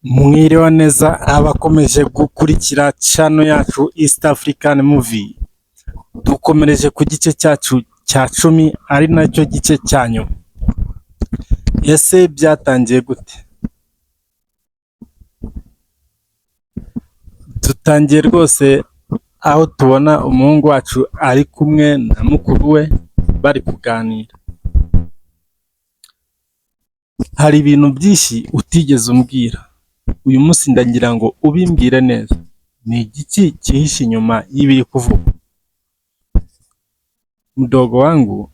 Mwiriwe neza abakomeje gukurikira channel yacu East African Movie. Dukomereje ku gice cyacu cya 10 ari nacyo gice cyanyu. Ese byatangiye gute? Dutangiye rwose aho tubona umuhungu wacu ari kumwe na mukuru we bari kuganira. Hari ibintu byinshi utigeze umbwira. Uyu munsi ndagira ngo ubimbwire neza. Ni igiki cyihishe inyuma y'ibiri kuvuga? Mdogo wangu,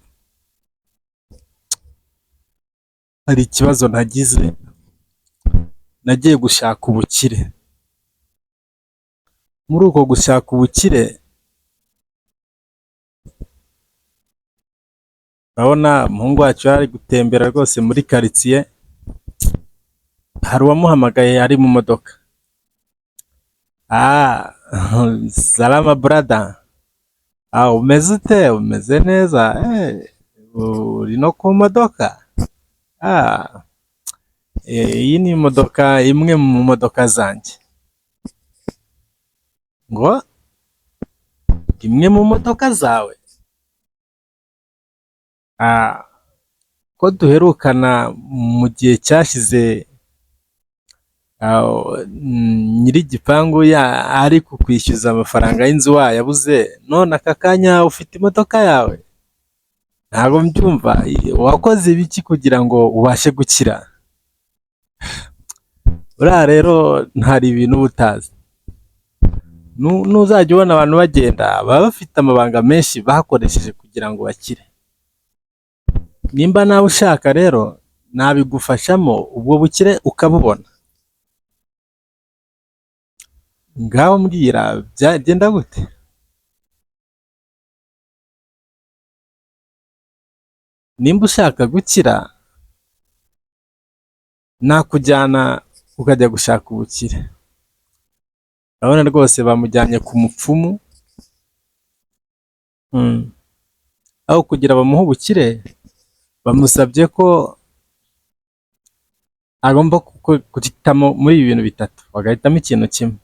hari ikibazo nagize. Nagiye gushaka ubukire. Muri uko gushaka ubukire, urabona umuhungu wacu yari gutembera rwose muri quartier. Hari uwamuhamagaye ari mu modoka. Salama brother. Umeze ute? Umeze neza? Uri no ku modoka? Iyi ni imodoka, imwe mu modoka zanjye. Ngo imwe mu modoka zawe? Ko duherukana mu gihe cyashize, nyiri igipangu ari kukwishyuza amafaranga y'inzu wayabuze, none aka kanya ufite imodoka yawe? Ntabwo mbyumva. Wakoze ibiki kugira ngo ubashe gukira? Uriya rero ntari ibintu butazi. Nuzajya ubona abantu bagenda baba bafite amabanga menshi bakoresheje kugira ngo bakire. Nimba nawe ushaka rero nabigufashamo ubwo bukire ukabubona. Ngaho mbwira byagenda gute? Nimba ushaka gukira nakujyana ukajya gushaka ubukire. Urabona rwose bamujyanye ku mupfumu, aho kugira bamuhe ubukire bamusabye ko agomba guhitamo muri ibi bintu bitatu, bagahitamo ikintu kimwe: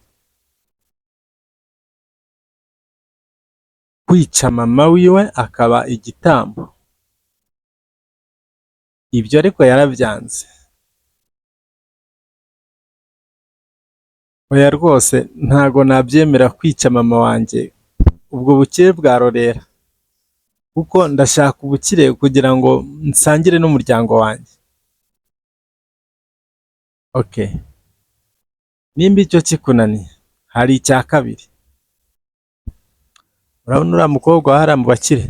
kwica mama wiwe akaba igitambo. Ibyo ariko yarabyanze. Oya rwose ntago nabyemera kwica mama wanjye, ubwo bukire bwarorera, kuko ndashaka ubukire kugira ngo nsangire n'umuryango wanjye. Okay, nimba icyo kikunaniye hari icya kabiri. Urabona uriya mukobwa wahariya mu bakire,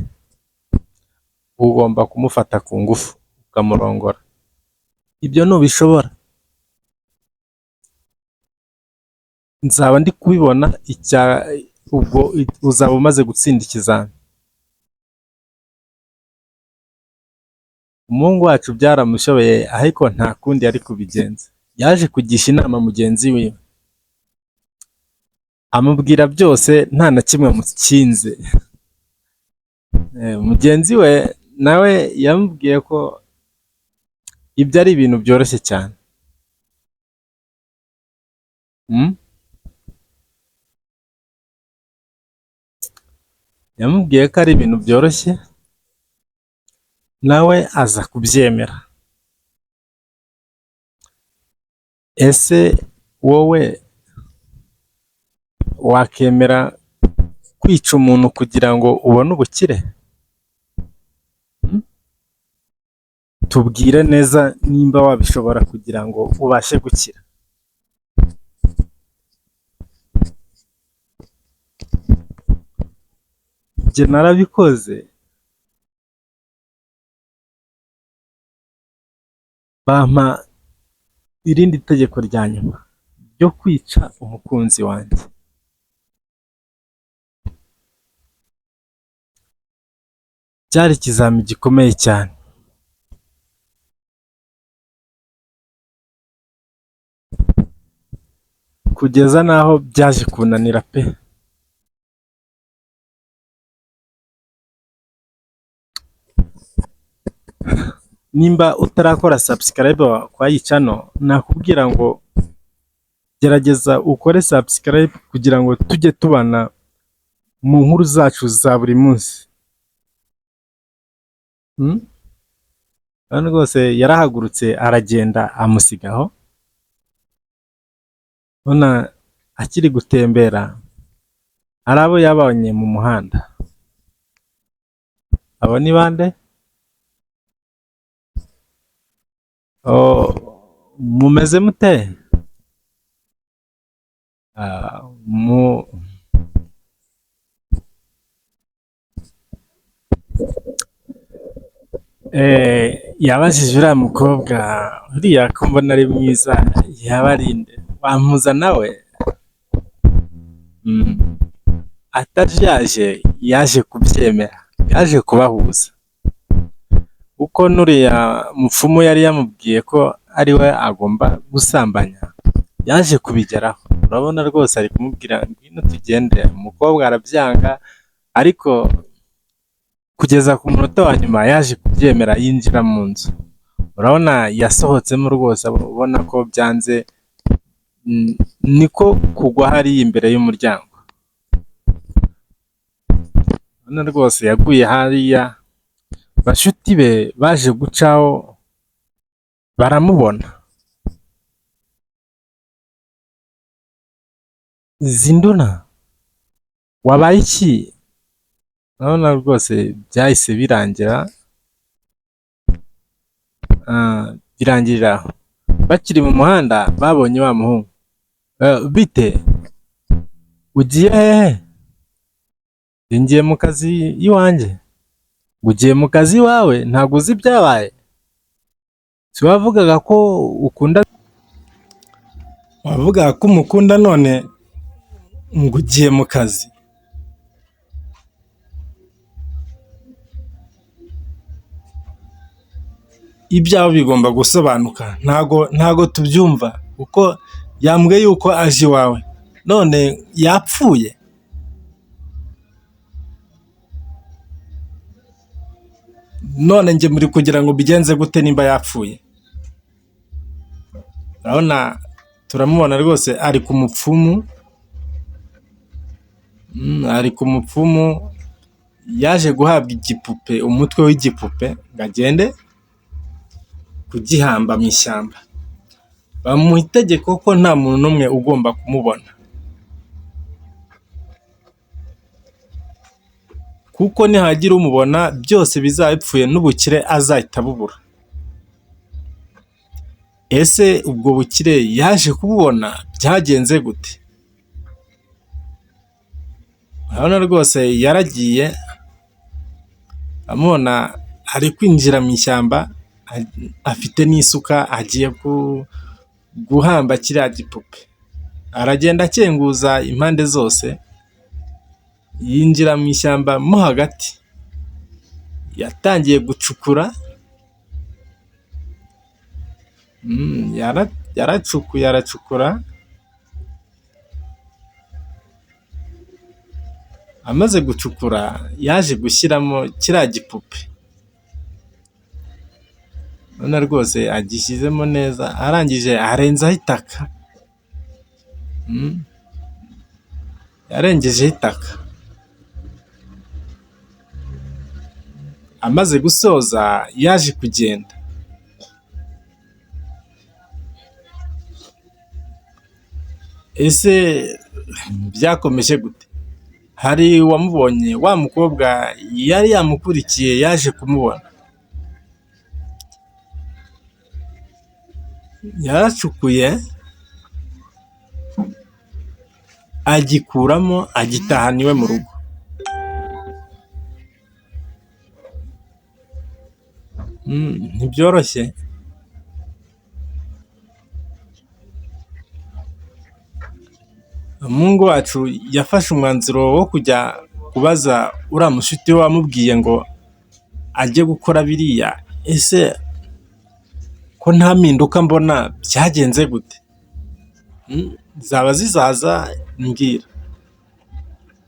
ugomba kumufata ku ngufu ukamurongora. Ibyo ntubishobora. Nzaba ndi kubibona ubwo uzaba umaze gutsinda ikizami. Umuhungu wacu byaramushobeye, ariko nta kundi yari kubigenza. Yaje kugisha inama mugenzi wiwe, amubwira byose nta na kimwe mukinze. Mugenzi we nawe yamubwiye ko ibyo ari ibintu byoroshye cyane. Yamubwiye ko ari ibintu byoroshye, nawe aza kubyemera. Ese wowe wakemera kwica umuntu kugira ngo ubone ubukire? Tubwire neza nimba wabishobora kugira ngo ubashe gukira. Njye narabikoze. Bampa irindi tegeko rya nyuma ryo kwica umukunzi wanjye. Cyari ikizami gikomeye cyane. Kugeza naho byaje kunanira pe. Nimba utarakora subscribe kwa iyi channel, nakubwira ngo gerageza ukore subscribe kugira ngo tujye tubana mu nkuru zacu za buri munsi. Hano rwose yarahagurutse aragenda amusigaho, ubona akiri gutembera hari abo yabonye mu muhanda. Abo ni bande? Mumeze mute? Yabajije uriya mukobwa, uriya ko mbona ari mwiza, yaba ari nde? Wampuza nawe? Ataje yaje kubyemera, yaje kubahuza kuko n'uriya mupfumu yari yamubwiye ko ari we agomba gusambanya, yaje kubigeraho. Urabona rwose ari kumubwira ngwino tugende, umukobwa arabyanga, ariko kugeza ku munota wa nyuma yaje kubyemera, yinjira mu nzu. Urabona yasohotsemo rwose, ubona ko byanze, niko kugwa hariya imbere y'umuryango. Urabona rwose yaguye hariya, bashuti be baje gucaho baramubona. Zinduna wabaye iki? Urabona rwose byahise birangira, birangirira bakiri mu muhanda. Babonye wa muhungu. Bite, ugiye hehe? Ngiye mu kazi iwanjye. Ugiye mu kazi iwawe? Ntabwo uzi ibyabaye? Si wavugaga ko ukunda, wavugaga ko umukunda, none ngo ugiye mu kazi? Ibyawe bigomba gusobanuka. Ntago tubyumva kuko yambwiye yuko aje iwawe, none yapfuye. None njye muri kugira ngo bigenze gute nimba yapfuye? Urabona turamubona rwose ari ku mupfumu, ari ku mupfumu. Yaje guhabwa igipupe, umutwe w'igipupe, ngo agende kugihamba mu ishyamba. Bamuha itegeko ko nta muntu n'umwe ugomba kumubona, kuko nihagira umubona byose bizaba bipfuye, n'ubukire azahita bubura. Ese ubwo bukire yaje kububona byagenze gute? Urabona rwose yaragiye, amubona ari kwinjira mu ishyamba, afite n'isuka, agiye guhamba kiriya gipupe. Aragenda akenguza impande zose, yinjira mu ishyamba mo hagati. Yatangiye gucukura, yaracukuye, aracukura. Amaze gucukura yaje gushyiramo kiriya gipupe. Urabona rwose agishyizemo neza, arangije arenzaho itaka. Yarengejeho itaka. Amaze gusoza yaje kugenda. Ese byakomeje gute? Hari uwamubonye, wa mukobwa yari yamukurikiye yaje kumubona. Yaracukuye, agikuramo, agitahana iwe mu rugo. Ntibyoroshye. Umuhungu wacu yafashe umwanzuro wo kujya kubaza uriya mushuti we wamubwiye ngo ajye gukora biriya. Ese ko nta mpinduka mbona, byagenze gute? Zaba zizaza mbwira.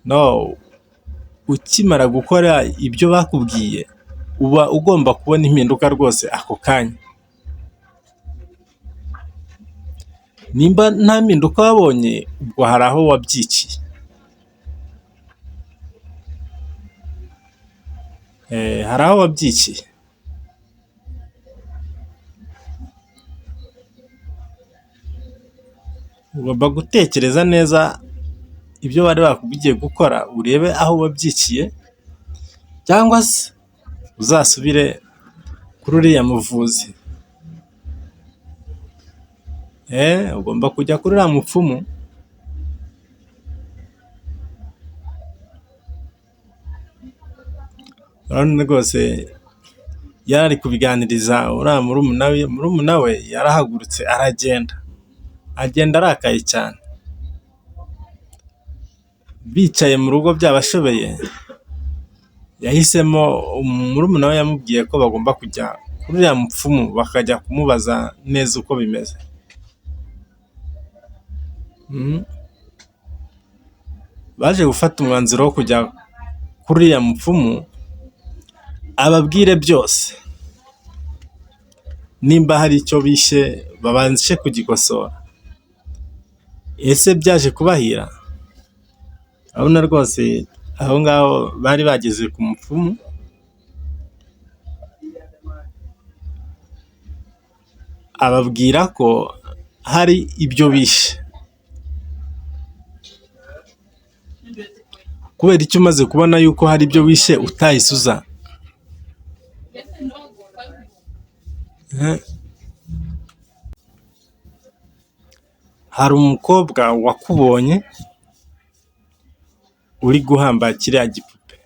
No, ukimara gukora ibyo bakubwiye uba ugomba kubona impinduka rwose ako kanya. nimba nta mpinduka wabonye ubwo hari aho wabyikiye. Hari aho wabyikiye. Ugomba gutekereza neza ibyo bari bakubwiye gukora, urebe aho wabyikiye, cyangwa se uzasubire kuri uriya muvuzi. Ugomba kujya kuri uriya mupfumu. Urabona rwose yari ari kubiganiriza uriya murumuna we yarahagurutse agenda arakaye cyane. Bicaye mu rugo byabashobeye, yahisemo murumuna we yamubwiye ko bagomba kujya kuri uriya mupfumu bakajya kumubaza neza uko bimeze. Baje gufata umwanzuro wo kujya kuri uriya mupfumu ababwire byose, nimba hari icyo bishe babanje kugikosora. Ese byaje kubahira? Urabona rwose aho ngaho bari bageze ku mupfumu, ababwira ko hari ibyo bishe. Kubera icyo umaze kubona yuko hari ibyo wishe utahise uza? Hari umukobwa wakubonye uri guhamba kiriya gipupe.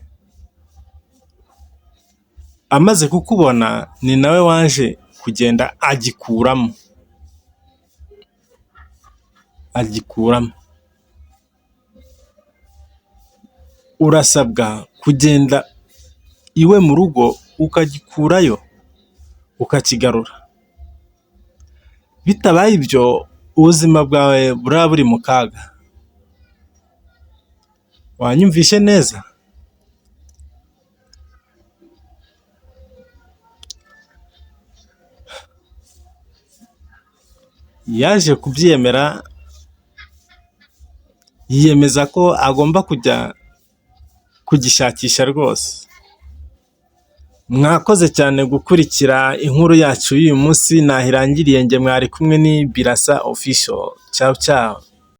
Amaze kukubona ni nawe waje kugenda agikuramo. Urasabwa kugenda iwe mu rugo ukagikurayo ukakigarura. Bitabaye ibyo ubuzima bwawe buraba buri mu kaga. Wanyumvishe neza? Yaje kubyemera, yiyemeza ko agomba kujya kugishakisha rwose. Mwakoze cyane gukurikira inkuru yacu y'uyu munsi. Nahirangiriye, njye mwari kumwe ni Birasa Official. Ciao ciao.